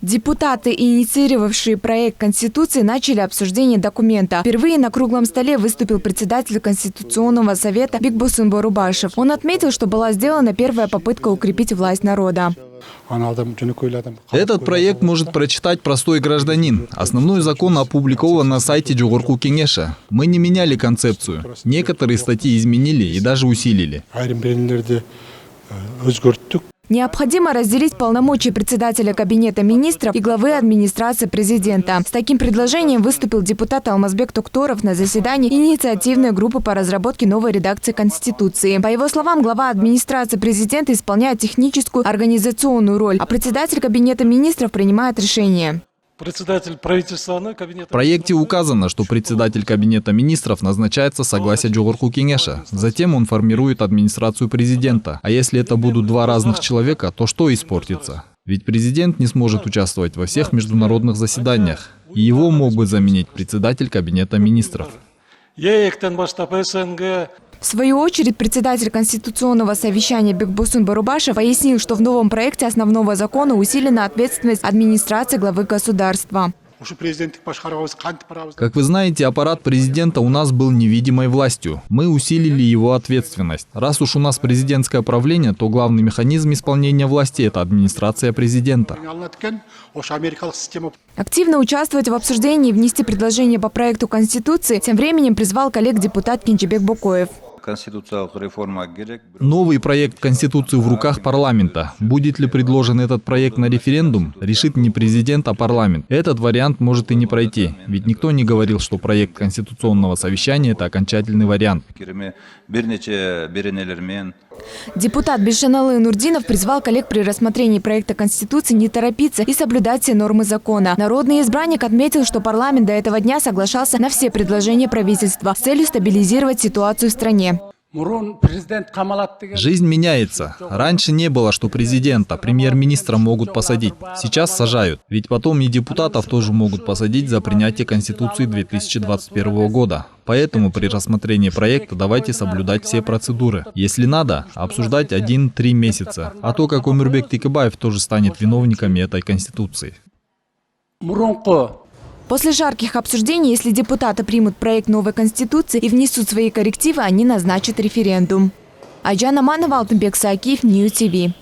Депутаты, инициировавшие проект Конституции, начали обсуждение документа. Впервые на круглом столе выступил председатель Конституционного совета Бикбусун Борубашев. Он отметил, что была сделана первая попытка укрепить власть народа. Этот проект может прочитать простой гражданин. Основной закон опубликован на сайте Джогорку Кеңеша. Мы не меняли концепцию. Некоторые статьи изменили и даже усилили. Необходимо разделить полномочия председателя Кабинета министров и главы администрации президента. С таким предложением выступил депутат Алмазбек Токторов на заседании инициативной группы по разработке новой редакции Конституции. По его словам, глава администрации президента исполняет техническую организационную роль, а председатель Кабинета министров принимает решения. В проекте указано, что председатель Кабинета министров назначается с согласия Джогорку Кеңеша. Затем он формирует администрацию президента. А если это будут два разных человека, то что испортится? Ведь президент не сможет участвовать во всех международных заседаниях. И его мог бы заменить председатель Кабинета министров. В свою очередь, председатель Конституционного совещания Бикбусун Борубашев пояснил, что в новом проекте основного закона усилена ответственность администрации главы государства. Как вы знаете, аппарат президента у нас был невидимой властью. Мы усилили его ответственность. Раз уж у нас президентское правление, то главный механизм исполнения власти – это администрация президента. Активно участвовать в обсуждении и внести предложения по проекту Конституции тем временем призвал коллег депутат Кинчебек Бокоев. Новый проект Конституции в руках парламента. Будет ли предложен этот проект на референдум, решит не президент, а парламент. Этот вариант может и не пройти. Ведь никто не говорил, что проект Конституционного совещания – это окончательный вариант. Депутат Бишеналы Нурдинов призвал коллег при рассмотрении проекта Конституции не торопиться и соблюдать все нормы закона. Народный избранник отметил, что парламент до этого дня соглашался на все предложения правительства с целью стабилизировать ситуацию в стране. Жизнь меняется. Раньше не было, что президента, премьер-министра могут посадить. Сейчас сажают. Ведь потом и депутатов тоже могут посадить за принятие Конституции 2021 года. Поэтому при рассмотрении проекта давайте соблюдать все процедуры. Если надо, обсуждать 1-3 месяца. А то, как Омурбек Текебаев тоже станет виновниками этой Конституции. После жарких обсуждений, если депутаты примут проект новой Конституции и внесут свои коррективы, они назначат референдум. Айджан Аманова, Алтынбек Саакиев, Ньюс ТВ.